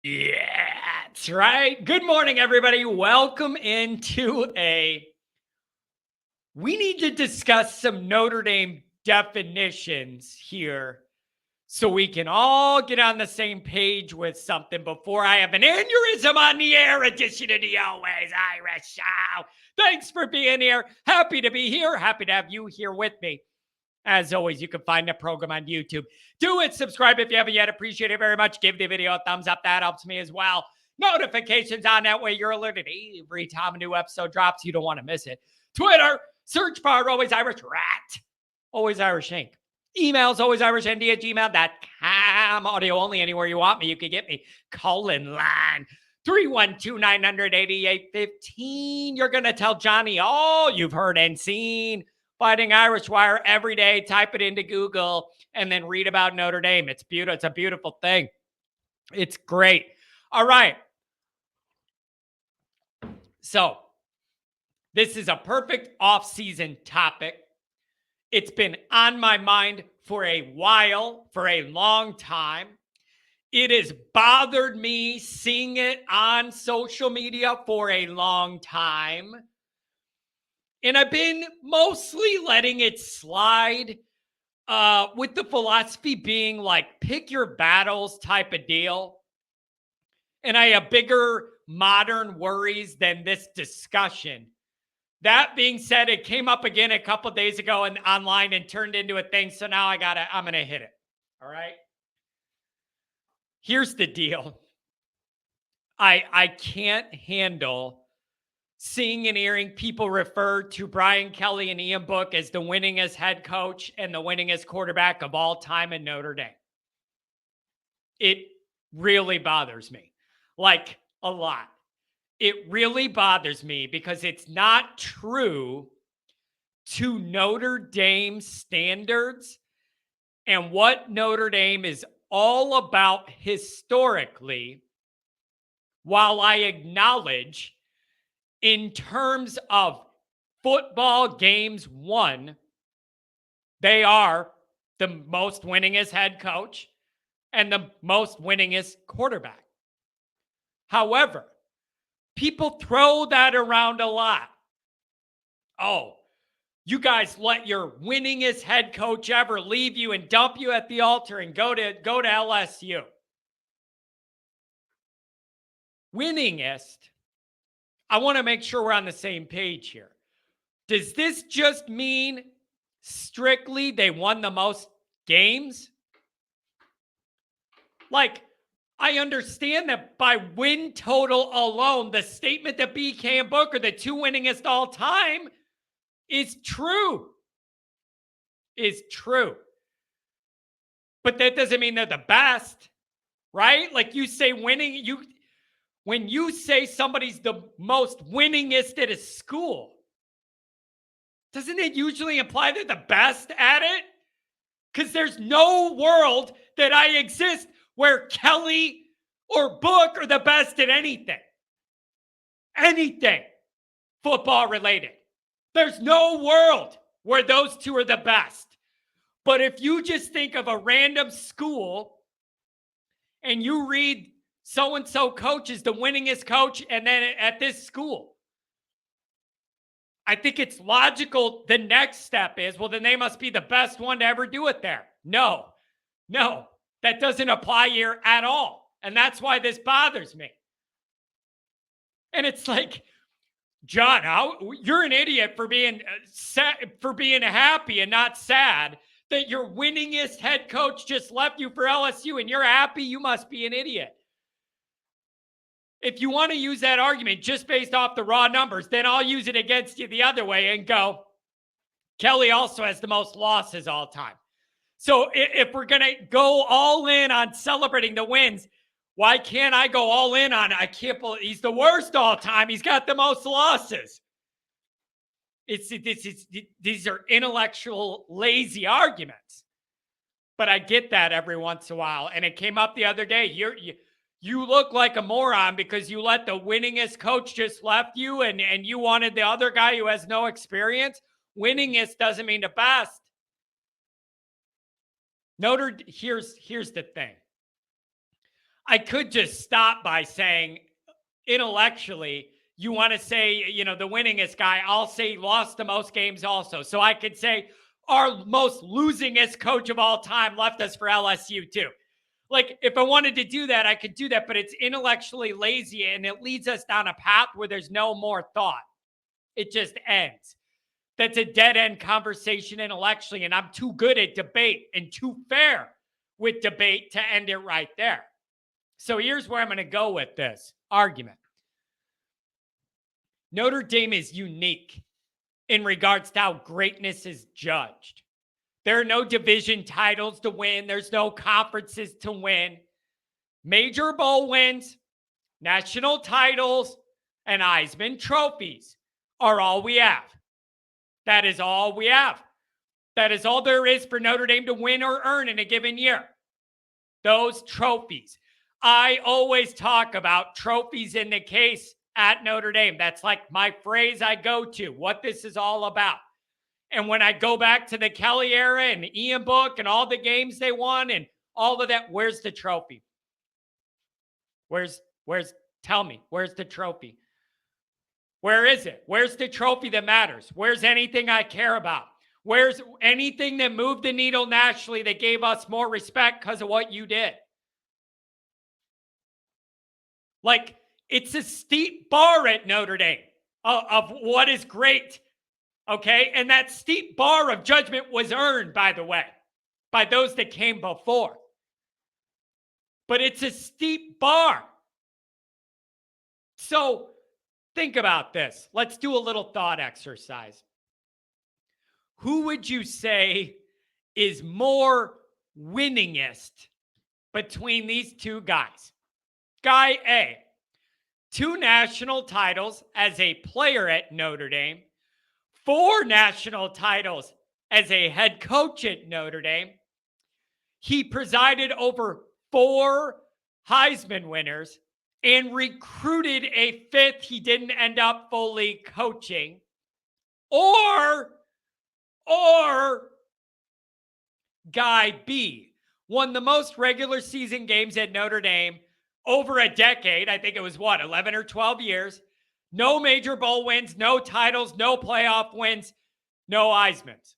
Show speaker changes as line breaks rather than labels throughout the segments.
Yeah, that's right. Good morning, everybody. Welcome into we need to discuss some Notre Dame definitions here so we can all get on the same page with something before I have an aneurysm on the air edition of the Always Irish Show. Thanks for being here. Happy to be here. Happy to have you here with me. As always, you can find the program on YouTube. Do it. Subscribe if you haven't yet. Appreciate it very much. Give the video a thumbs up. That helps me as well. Notifications on that way. You're alerted every time a new episode drops. You don't want to miss it. Twitter, search bar, Always Irish Rat. Always Irish Inc. Emails, alwaysirishnd@gmail.com. Audio only anywhere you want me. You can get me. Call-in line 312-900-8815. You're going to tell Johnny all you've heard and seen. Fighting Irish Wire every day. Type it into Google and then read about Notre Dame. It's beautiful. It's a beautiful thing. It's great. All right. So this is a perfect off-season topic. It's been on my mind for a while, for a long time. It has bothered me seeing it on social media for a long time. And I've been mostly letting it slide with the philosophy being like pick your battles type of deal. And I have bigger modern worries than this discussion. That being said, it came up again a couple days ago and online and turned into a thing. So now I'm going to hit it. All right. Here's the deal. I can't handle seeing and hearing people refer to Brian Kelly and Ian Book as the winningest head coach and the winningest quarterback of all time in Notre Dame. It really bothers me, like a lot. It really bothers me because it's not true to Notre Dame standards and what Notre Dame is all about historically, while I acknowledge in terms of football games won, they are the most winningest head coach and the most winningest quarterback. However, people throw that around a lot. Oh, you guys let your winningest head coach ever leave you and dump you at the altar and go to LSU. Winningest, I want to make sure we're on the same page here. Does this just mean strictly they won the most games? Like, I understand that by win total alone, the statement that BK and Book are the two winningest all time is true. Is true. But that doesn't mean they're the best, right? Like you say winning, when you say somebody's the most winningest at a school, doesn't it usually imply they're the best at it? Because there's no world that I exist where Kelly or Book are the best at anything. Anything football related. There's no world where those two are the best. But if you just think of a random school and you read so-and-so coach is the winningest coach and then at this school, I think it's logical. The next step is, well, then they must be the best one to ever do it there. No, that doesn't apply here at all. And that's why this bothers me. And it's like, John, you're an idiot for being happy and not sad that your winningest head coach just left you for LSU and you're happy. You must be an idiot. If you want to use that argument just based off the raw numbers, then I'll use it against you the other way and go, Kelly also has the most losses all time. So if we're going to go all in on celebrating the wins, why can't I go all in on, I can't believe he's the worst all time. He's got the most losses. These are intellectual, lazy arguments. But I get that every once in a while. And it came up the other day. You look like a moron because you let the winningest coach just left you and you wanted the other guy who has no experience. Winningest doesn't mean the best. Here's the thing. I could just stop by saying intellectually, you want to say, the winningest guy, I'll say he lost the most games also. So I could say our most losingest coach of all time left us for LSU too. Like, if I wanted to do that, I could do that, but it's intellectually lazy and it leads us down a path where there's no more thought. It just ends. That's a dead end conversation intellectually, and I'm too good at debate and too fair with debate to end it right there. So here's where I'm going to go with this argument. Notre Dame is unique in regards to how greatness is judged. There are no division titles to win. There's no conferences to win. Major bowl wins, national titles, and Heisman trophies are all we have. That is all we have. That is all there is for Notre Dame to win or earn in a given year. Those trophies. I always talk about trophies in the case at Notre Dame. That's like my phrase I go to, what this is all about. And when I go back to the Kelly era and Ian Book and all the games they won and all of that, where's the trophy? Tell me, where's the trophy? Where is it? Where's the trophy that matters? Where's anything I care about? Where's anything that moved the needle nationally that gave us more respect because of what you did? Like, it's a steep bar at Notre Dame of what is great, okay? And that steep bar of judgment was earned, by the way, by those that came before. But it's a steep bar. So think about this. Let's do a little thought exercise. Who would you say is more winningest between these two guys? Guy A, 2 national titles as a player at Notre Dame, 4 national titles as a head coach at Notre Dame. He presided over 4 Heisman winners and recruited a 5th he didn't end up fully coaching. Or Guy B won the most regular season games at Notre Dame over a decade. I think it was 11 or 12 years. No major bowl wins, no titles, no playoff wins, no Heismans.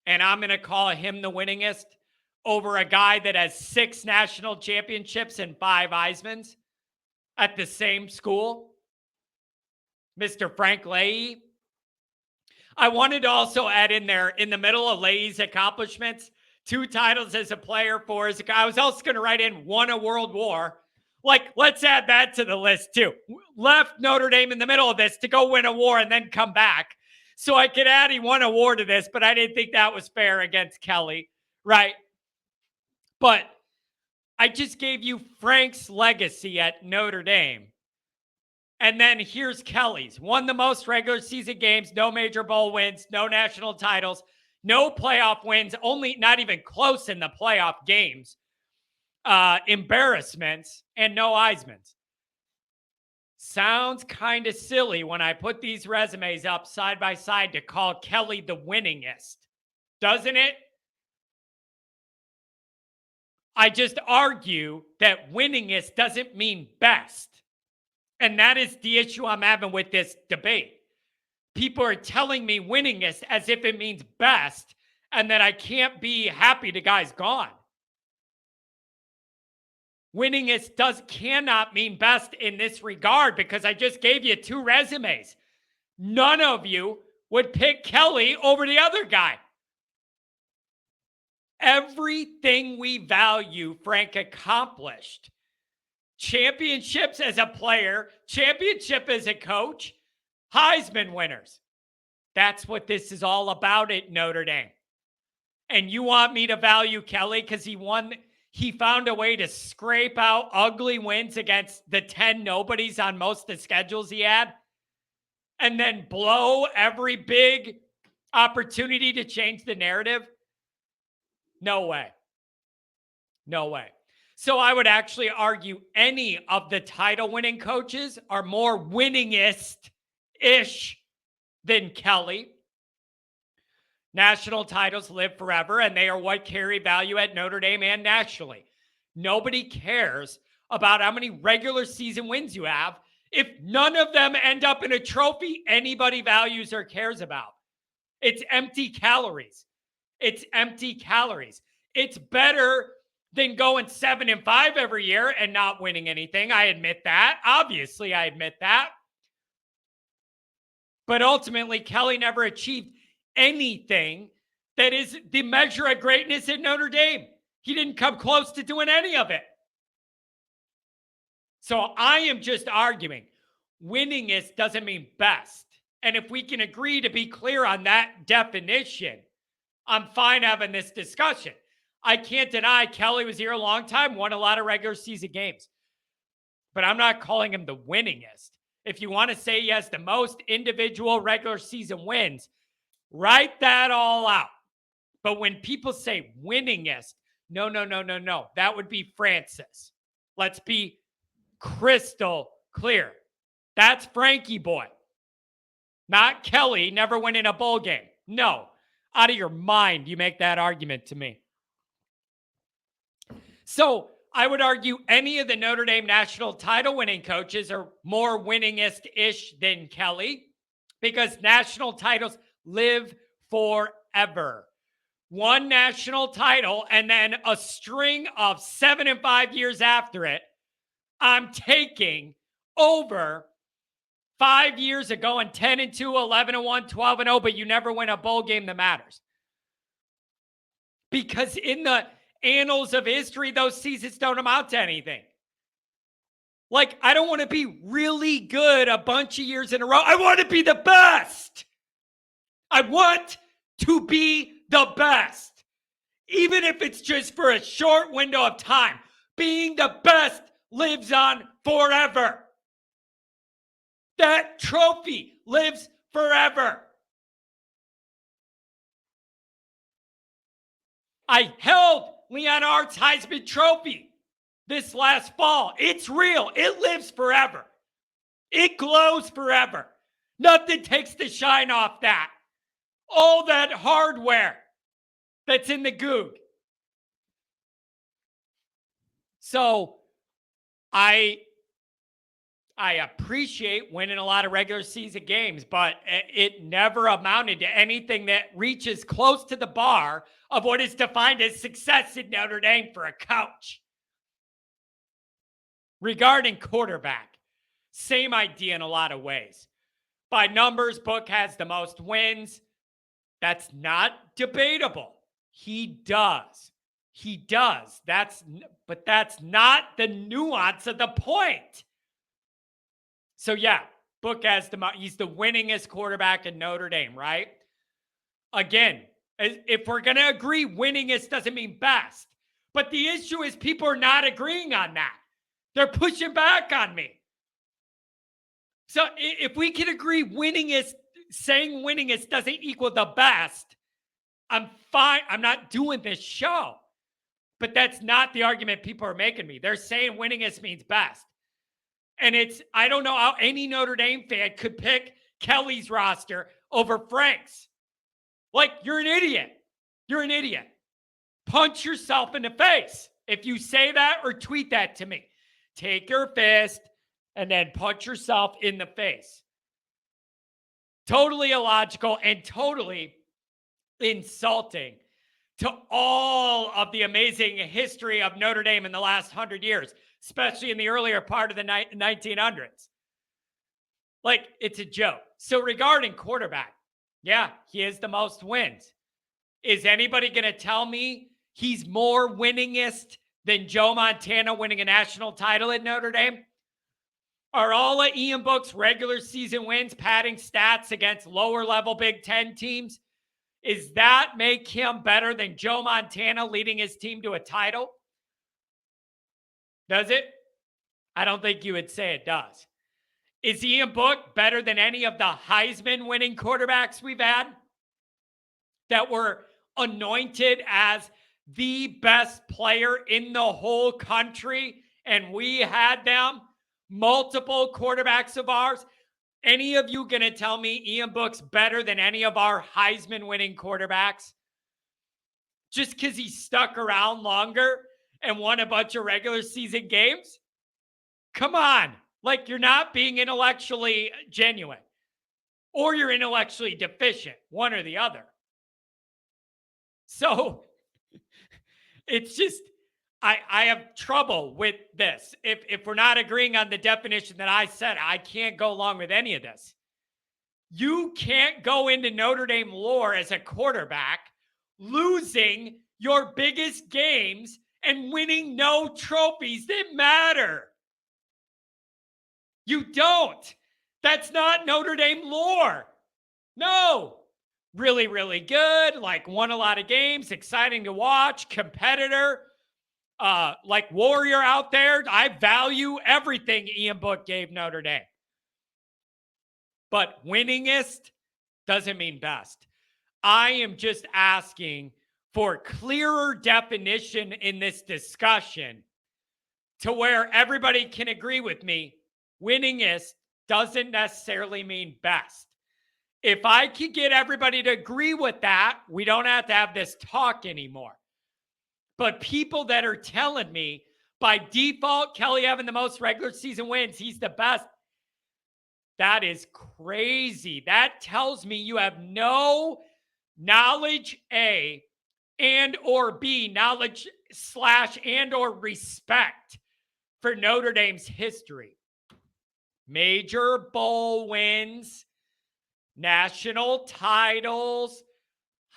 And I'm going to call him the winningest over a guy that has 6 national championships and 5 Heismans at the same school, Mr. Frank Leahy. I wanted to also add in there, in the middle of Leahy's accomplishments, 2 titles as a player for his. I was also going to write in won a world war. Like, let's add that to the list too. Left Notre Dame in the middle of this to go win a war and then come back. So I could add he won a war to this, but I didn't think that was fair against Kelly, right? But I just gave you Frank's legacy at Notre Dame. And then here's Kelly's. Won the most regular season games, no major bowl wins, no national titles, no playoff wins, only not even close in the playoff games, embarrassments, and no Heismans. Sounds kind of silly when I put these resumes up side by side to call Kelly the winningest, doesn't it? I just argue that winningest doesn't mean best. And that is the issue I'm having with this debate. People are telling me winningest as if it means best, and that I can't be happy the guy's gone. Winningest cannot mean best in this regard, because I just gave you 2 resumes. None of you would pick Kelly over the other guy. Everything we value, Frank accomplished. Championships as a player, championship as a coach, Heisman winners. That's what this is all about at Notre Dame. And you want me to value Kelly because he found a way to scrape out ugly wins against the 10 nobodies on most of the schedules he had, and then blow every big opportunity to change the narrative? No way. No way. So I would actually argue any of the title-winning coaches are more winningest-ish than Kelly. National titles live forever, and they are what carry value at Notre Dame and nationally. Nobody cares about how many regular season wins you have if none of them end up in a trophy anybody values or cares about. It's empty calories. It's empty calories. It's better than going 7-5 every year and not winning anything. I admit that. Obviously, I admit that. But ultimately, Kelly never achieved anything that is the measure of greatness at Notre Dame. He didn't come close to doing any of it. So I am just arguing winningest doesn't mean best. And if we can agree to be clear on that definition, I'm fine having this discussion. I can't deny Kelly was here a long time, won a lot of regular season games. But I'm not calling him the winningest. If you want to say he has the most individual regular season wins, write that all out. But when people say winningest, no. That would be Francis. Let's be crystal clear. That's Frankie boy. Not Kelly, never winning a bowl game. No. Out of your mind, you make that argument to me. So I would argue any of the Notre Dame national title winning coaches are more winningest-ish than Kelly because national titles live forever. One national title and then a string of 7 and 5 years after it. I'm taking over 5 years ago and 10-2, 11-1, 12-0, but you never win a bowl game that matters. Because in the annals of history, those seasons don't amount to anything. Like, I don't want to be really good a bunch of years in a row. I want to be the best. I want to be the best. Even if it's just for a short window of time. Being the best lives on forever. That trophy lives forever. I held Leon Art's Heisman Trophy this last fall. It's real. It lives forever. It glows forever. Nothing takes the shine off that. All that hardware that's in the Goog. So I appreciate winning a lot of regular season games, but it never amounted to anything that reaches close to the bar of what is defined as success in Notre Dame for a coach. Regarding quarterback, same idea in a lot of ways. By numbers, Book has the most wins. That's not debatable. He does. But that's not the nuance of the point. So yeah, Book has he's the winningest quarterback in Notre Dame, right? Again, if we're going to agree winningest doesn't mean best. But the issue is people are not agreeing on that. They're pushing back on me. So if we can agree saying winningest doesn't equal the best, I'm fine. I'm not doing this show. But that's not the argument people are making me. They're saying winningest means best. And I don't know how any Notre Dame fan could pick Kelly's roster over Frank's. Like, you're an idiot. You're an idiot. Punch yourself in the face. If you say that or tweet that to me, take your fist and then punch yourself in the face. Totally illogical and totally insulting to all of the amazing history of Notre Dame in the last 100 years, especially in the earlier part of the 1900s. Like, it's a joke. So regarding quarterback, yeah, he has the most wins. Is anybody going to tell me he's more winningest than Joe Montana winning a national title at Notre Dame? Are all of Ian Book's regular season wins padding stats against lower level Big Ten teams? Is that make him better than Joe Montana leading his team to a title? Does it? I don't think you would say it does. Is Ian Book better than any of the Heisman winning quarterbacks we've had that were anointed as the best player in the whole country and we had them? Multiple quarterbacks of ours. Any of you going to tell me Ian Book's better than any of our Heisman winning quarterbacks? Just because he stuck around longer and won a bunch of regular season games? Come on. Like, you're not being intellectually genuine, or you're intellectually deficient, one or the other. So it's just, I have trouble with this. If we're not agreeing on the definition that I said, I can't go along with any of this. You can't go into Notre Dame lore as a quarterback, losing your biggest games and winning no trophies that matter. You don't. That's not Notre Dame lore. No. Really, really good. Like, won a lot of games, exciting to watch, competitor, like warrior out there. I value everything Ian Book gave Notre Dame. But winningest doesn't mean best. I am just asking for clearer definition in this discussion to where everybody can agree with me. Winningest doesn't necessarily mean best. If I could get everybody to agree with that, we don't have to have this talk anymore. But people that are telling me by default, Kelly having the most regular season wins, he's the best. That is crazy. That tells me you have no knowledge, A, and or B, knowledge / and or respect for Notre Dame's history. Major bowl wins, national titles,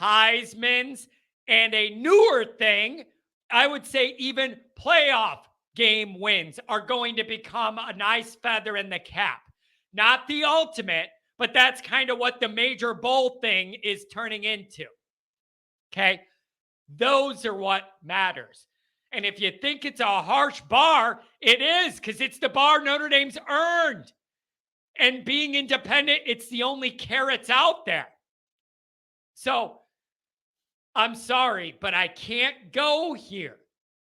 Heisman's, and a newer thing, I would say even playoff game wins are going to become a nice feather in the cap. Not the ultimate, but that's kind of what the major bowl thing is turning into. Okay? Those are what matters. And if you think it's a harsh bar, it is, because it's the bar Notre Dame's earned. And being independent, it's the only carrots out there. So I'm sorry, but I can't go here.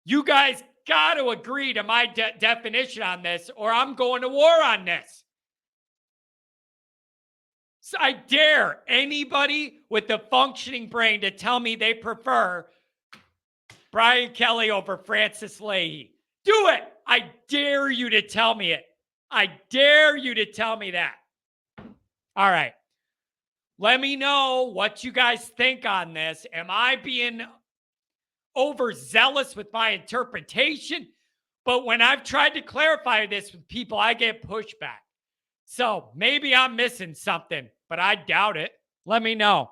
You guys got to agree to my definition on this, or I'm going to war on this. So I dare anybody with a functioning brain to tell me they prefer Brian Kelly over Francis Leahy. Do it. I dare you to tell me it. I dare you to tell me that. All right. Let me know what you guys think on this. Am I being overzealous with my interpretation? But when I've tried to clarify this with people, I get pushback. So maybe I'm missing something, but I doubt it. Let me know.